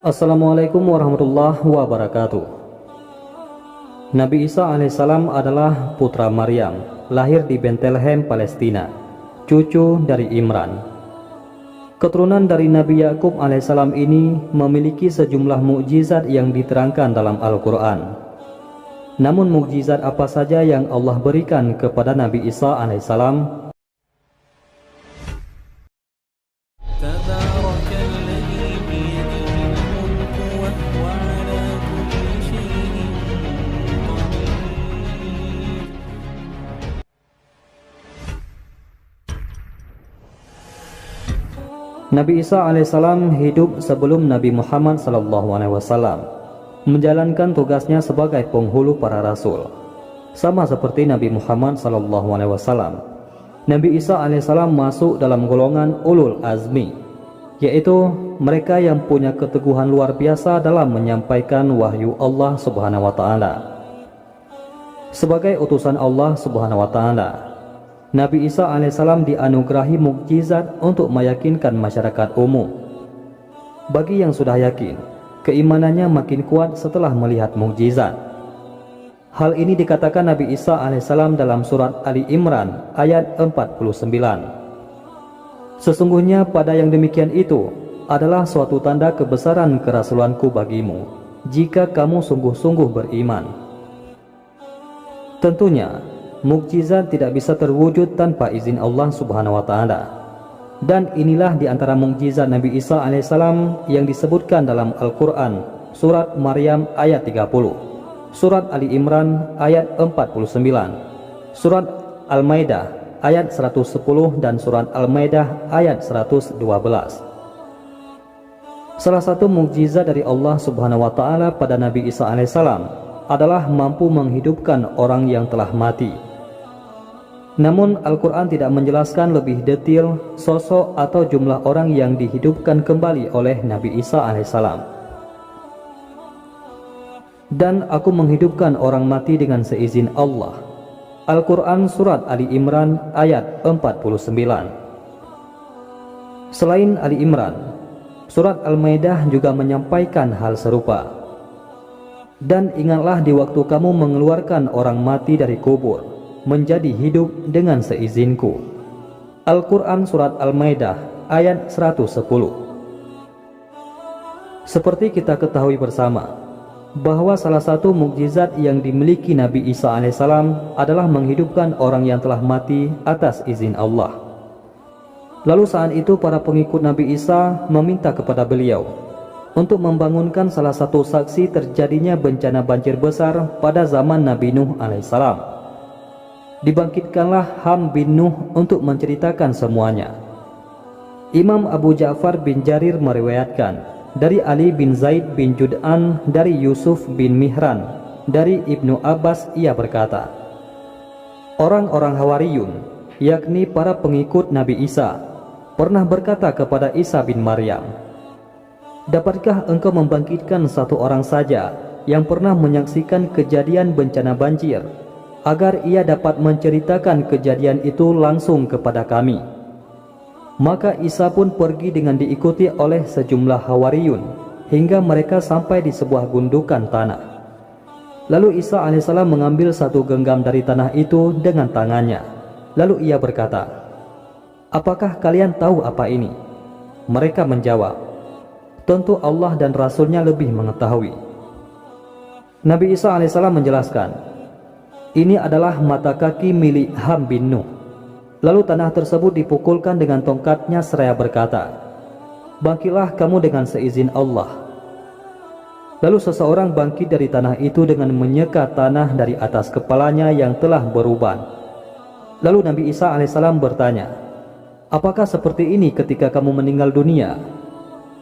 Assalamualaikum warahmatullahi wabarakatuh. Nabi Isa alaihissalam adalah putra Maryam, lahir di Bethlehem, Palestina, cucu dari Imran. Keturunan dari Nabi Yakub alaihissalam ini memiliki sejumlah mukjizat yang diterangkan dalam Al-Quran. Namun mukjizat apa saja yang Allah berikan kepada Nabi Isa alaihissalam? Nabi Isa alaihissalam hidup sebelum Nabi Muhammad SAW, menjalankan tugasnya sebagai penghulu para rasul. Sama seperti Nabi Muhammad SAW, Nabi Isa alaihissalam masuk dalam golongan ulul azmi, yaitu mereka yang punya keteguhan luar biasa dalam menyampaikan wahyu Allah Subhanahu wa Ta'ala. Sebagai utusan Allah Subhanahu wa Ta'ala, Nabi Isa alaihissalam dianugerahi mukjizat untuk meyakinkan masyarakat umum. Bagi yang sudah yakin, keimanannya makin kuat setelah melihat mukjizat. Hal ini dikatakan Nabi Isa alaihissalam dalam surat Ali Imran ayat 49. Sesungguhnya pada yang demikian itu adalah suatu tanda kebesaran kerasulanku bagimu, jika kamu sungguh-sungguh beriman. Tentunya mukjizat tidak bisa terwujud tanpa izin Allah Subhanahu wa Ta'ala. Dan inilah di antara mukjizat Nabi Isa alaihissalam yang disebutkan dalam Al-Quran, surat Maryam ayat 30, surat Ali Imran ayat 49, surat Al-Maidah ayat 110 dan surat Al-Maidah ayat 112. Salah satu mukjizat dari Allah Subhanahu wa Ta'ala pada Nabi Isa alaihissalam adalah mampu menghidupkan orang yang telah mati. Namun Al-Quran tidak menjelaskan lebih detail sosok atau jumlah orang yang dihidupkan kembali oleh Nabi Isa alaihissalam. Dan aku menghidupkan orang mati dengan seizin Allah. Al-Quran surat Ali Imran ayat 49. Selain Ali Imran, surat Al-Maidah juga menyampaikan hal serupa. Dan ingatlah di waktu kamu mengeluarkan orang mati dari kubur menjadi hidup dengan seizinku. Al-Quran surat Al-Maidah ayat 110. Seperti kita ketahui bersama bahwa salah satu mukjizat yang dimiliki Nabi Isa alaihissalam adalah menghidupkan orang yang telah mati atas izin Allah. Lalu saat itu para pengikut Nabi Isa meminta kepada beliau untuk membangunkan salah satu saksi terjadinya bencana banjir besar pada zaman Nabi Nuh alaihissalam. Dibangkitkanlah Ham bin Nuh untuk menceritakan semuanya. Imam Abu Ja'far bin Jarir meriwayatkan dari Ali bin Zaid bin Jud'an dari Yusuf bin Mihran dari Ibnu Abbas, ia berkata, orang-orang Hawariyun, yakni para pengikut Nabi Isa, pernah berkata kepada Isa bin Maryam, dapatkah engkau membangkitkan satu orang saja yang pernah menyaksikan kejadian bencana banjir, agar ia dapat menceritakan kejadian itu langsung kepada kami? Maka Isa pun pergi dengan diikuti oleh sejumlah Hawariyun hingga mereka sampai di sebuah gundukan tanah. Lalu Isa alaihissalam mengambil satu genggam dari tanah itu dengan tangannya. Lalu ia berkata, apakah kalian tahu apa ini? Mereka menjawab, tentu Allah dan Rasulnya lebih mengetahui. Nabi Isa alaihissalam menjelaskan, ini adalah mata kaki milik Ham bin Nuh. Lalu tanah tersebut dipukulkan dengan tongkatnya seraya berkata, bangkitlah kamu dengan seizin Allah. Lalu seseorang bangkit dari tanah itu dengan menyeka tanah dari atas kepalanya yang telah beruban. Lalu Nabi Isa alaihissalam bertanya, apakah seperti ini ketika kamu meninggal dunia?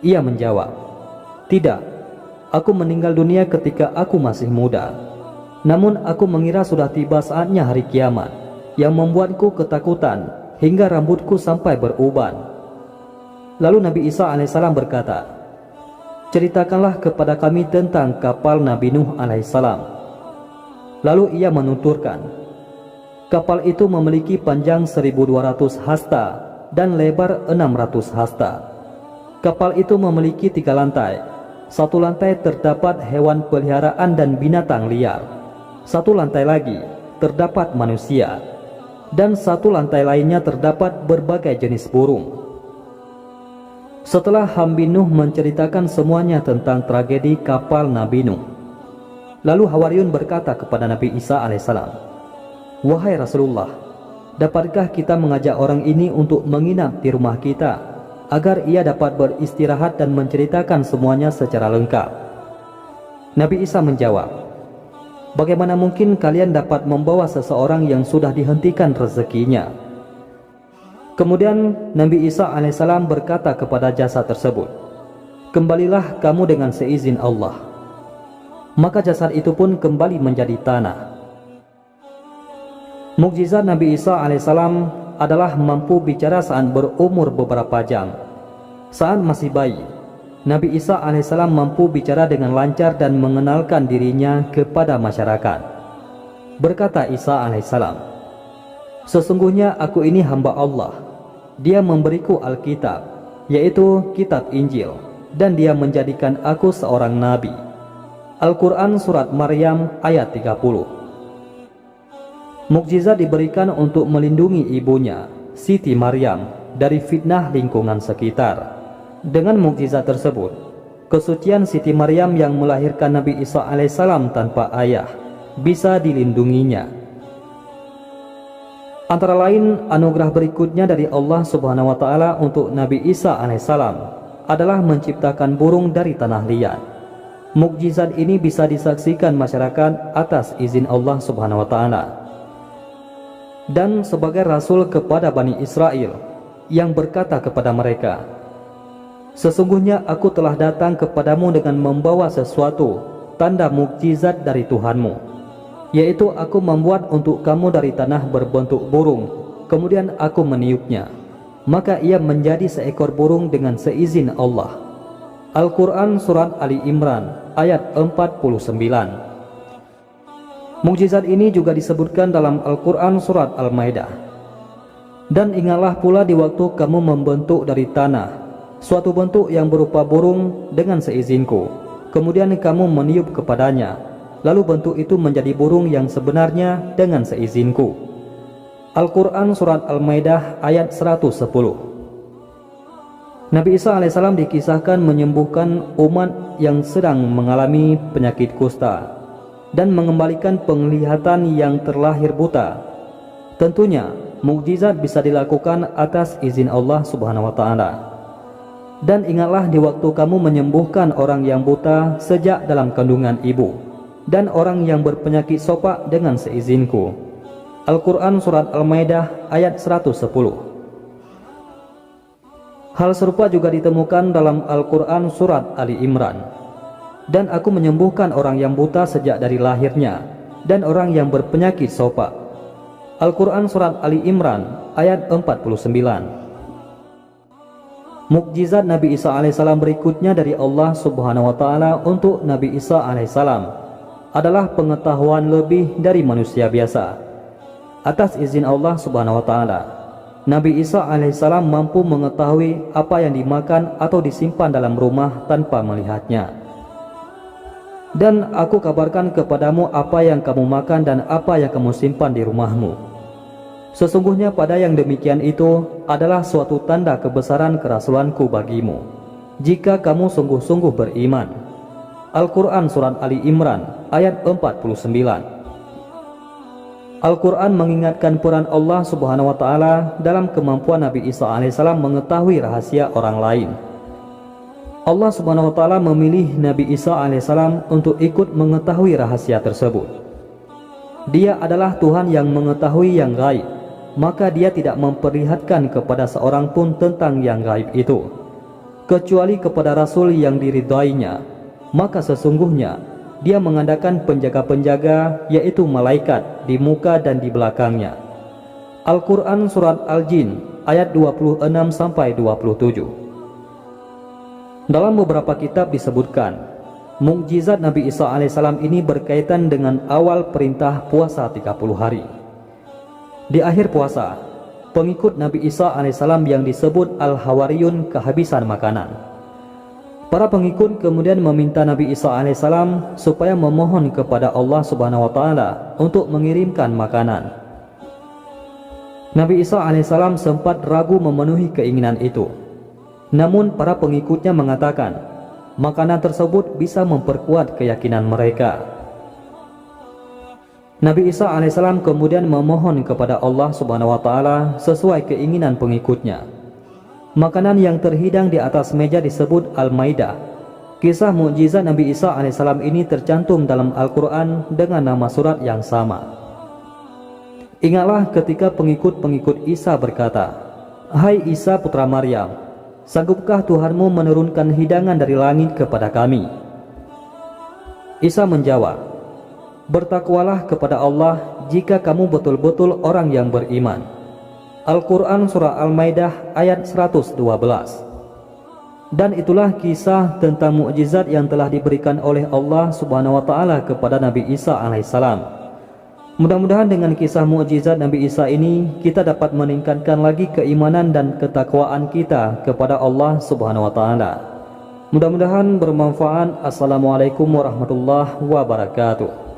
Ia menjawab, tidak, aku meninggal dunia ketika aku masih muda. Namun aku mengira sudah tiba saatnya hari kiamat, yang membuatku ketakutan hingga rambutku sampai beruban. Lalu Nabi Isa alaihissalam berkata, ceritakanlah kepada kami tentang kapal Nabi Nuh alaihissalam. Lalu ia menuturkan, kapal itu memiliki panjang 1200 hasta dan lebar 600 hasta. Kapal itu memiliki 3 lantai, satu lantai terdapat hewan peliharaan dan binatang liar, satu lantai lagi terdapat manusia, dan satu lantai lainnya terdapat berbagai jenis burung. Setelah Hambi Nuh menceritakan semuanya tentang tragedi kapal Nabi Nuh, lalu Hawariyun berkata kepada Nabi Isa alaihissalam, "Wahai Rasulullah, dapatkah kita mengajak orang ini untuk menginap di rumah kita, agar ia dapat beristirahat dan menceritakan semuanya secara lengkap?" Nabi Isa menjawab, "Bagaimana mungkin kalian dapat membawa seseorang yang sudah dihentikan rezekinya?" Kemudian Nabi Isa alaihissalam berkata kepada jasad tersebut, "Kembalilah kamu dengan seizin Allah." Maka jasad itu pun kembali menjadi tanah. Mukjizat Nabi Isa alaihissalam adalah mampu bicara saat berumur beberapa jam. Saat masih bayi, Nabi Isa alaihissalam mampu bicara dengan lancar dan mengenalkan dirinya kepada masyarakat. Berkata Isa alaihissalam, "Sesungguhnya aku ini hamba Allah. Dia memberiku Alkitab, yaitu kitab Injil, dan dia menjadikan aku seorang nabi." Al-Quran Surat Maryam ayat 30. Mukjizat diberikan untuk melindungi ibunya, Siti Maryam, dari fitnah lingkungan sekitar. Dengan mukjizat tersebut, kesucian Siti Maryam yang melahirkan Nabi Isa alaihissalam tanpa ayah bisa dilindunginya. Antara lain, anugerah berikutnya dari Allah Subhanahu wa Ta'ala untuk Nabi Isa alaihissalam adalah menciptakan burung dari tanah liat. Mukjizat ini bisa disaksikan masyarakat atas izin Allah Subhanahu wa Ta'ala. Dan sebagai rasul kepada Bani Israel yang berkata kepada mereka, "Sesungguhnya aku telah datang kepadamu dengan membawa sesuatu tanda mukjizat dari Tuhanmu, yaitu aku membuat untuk kamu dari tanah berbentuk burung, kemudian aku meniupnya, maka ia menjadi seekor burung dengan seizin Allah." Al-Quran Surat Ali Imran ayat 49. Mukjizat ini juga disebutkan dalam Al-Quran Surat Al-Maidah. "Dan ingatlah pula di waktu kamu membentuk dari tanah suatu bentuk yang berupa burung dengan seizinku, kemudian kamu meniup kepadanya, lalu bentuk itu menjadi burung yang sebenarnya dengan seizinku." Al-Quran Surat Al-Maidah ayat 110. Nabi Isa alaihissalam dikisahkan menyembuhkan umat yang sedang mengalami penyakit kusta dan mengembalikan penglihatan yang terlahir buta. Tentunya mukjizat bisa dilakukan atas izin Allah Subhanahu wa Ta'ala. "Dan ingatlah di waktu kamu menyembuhkan orang yang buta sejak dalam kandungan ibu, dan orang yang berpenyakit sopak dengan seizinku." Al-Quran Surat Al-Maidah ayat 110. Hal serupa juga ditemukan dalam Al-Quran Surat Ali Imran. "Dan aku menyembuhkan orang yang buta sejak dari lahirnya, dan orang yang berpenyakit sopak." Al-Quran Surat Ali Imran ayat 49. Mukjizat Nabi Isa alaihissalam berikutnya dari Allah Subhanahu wa Ta'ala untuk Nabi Isa alaihissalam adalah pengetahuan lebih dari manusia biasa. Atas izin Allah Subhanahu wa Ta'ala, Nabi Isa alaihissalam mampu mengetahui apa yang dimakan atau disimpan dalam rumah tanpa melihatnya. "Dan aku kabarkan kepadamu apa yang kamu makan dan apa yang kamu simpan di rumahmu. Sesungguhnya pada yang demikian itu adalah suatu tanda kebesaran kerasulanku bagimu, jika kamu sungguh-sungguh beriman." Al-Quran Surat Ali Imran ayat 49. Al-Quran mengingatkan peran Allah Subhanahu wa Ta'ala dalam kemampuan Nabi Isa alaihissalam mengetahui rahasia orang lain. Allah Subhanahu wa Ta'ala memilih Nabi Isa alaihissalam untuk ikut mengetahui rahasia tersebut. Dia adalah Tuhan yang mengetahui yang gaib, maka dia tidak memperlihatkan kepada seorang pun tentang yang gaib itu, kecuali kepada Rasul yang diridainya. Maka sesungguhnya dia mengadakan penjaga-penjaga, yaitu malaikat, di muka dan di belakangnya. Al-Quran Surat Al-Jin ayat 26-27. Dalam beberapa kitab disebutkan, mukjizat Nabi Isa alaihissalam ini berkaitan dengan awal perintah puasa 30 hari. Di akhir puasa, pengikut Nabi Isa alaihissalam yang disebut Al-Hawariyun kehabisan makanan. Para pengikut kemudian meminta Nabi Isa alaihissalam supaya memohon kepada Allah Subhanahu wa taala untuk mengirimkan makanan. Nabi Isa alaihissalam sempat ragu memenuhi keinginan itu. Namun para pengikutnya mengatakan, makanan tersebut bisa memperkuat keyakinan mereka. Nabi Isa alaihissalam kemudian memohon kepada Allah Subhanahu wa taala sesuai keinginan pengikutnya. Makanan yang terhidang di atas meja disebut Al-Maidah. Kisah mukjizat Nabi Isa alaihissalam ini tercantum dalam Al-Quran dengan nama surat yang sama. Ingatlah ketika pengikut-pengikut Isa berkata, "Hai Isa putra Maryam, sanggupkah Tuhanmu menurunkan hidangan dari langit kepada kami?" Isa menjawab, "Bertakwalah kepada Allah jika kamu betul-betul orang yang beriman." Al-Quran Surah Al-Maidah ayat 112. Dan itulah kisah tentang mukjizat yang telah diberikan oleh Allah Subhanahu wa taala kepada Nabi Isa alaihissalam. Mudah-mudahan dengan kisah mukjizat Nabi Isa ini kita dapat meningkatkan lagi keimanan dan ketakwaan kita kepada Allah Subhanahu wa taala. Mudah-mudahan bermanfaat. Assalamualaikum warahmatullahi wabarakatuh.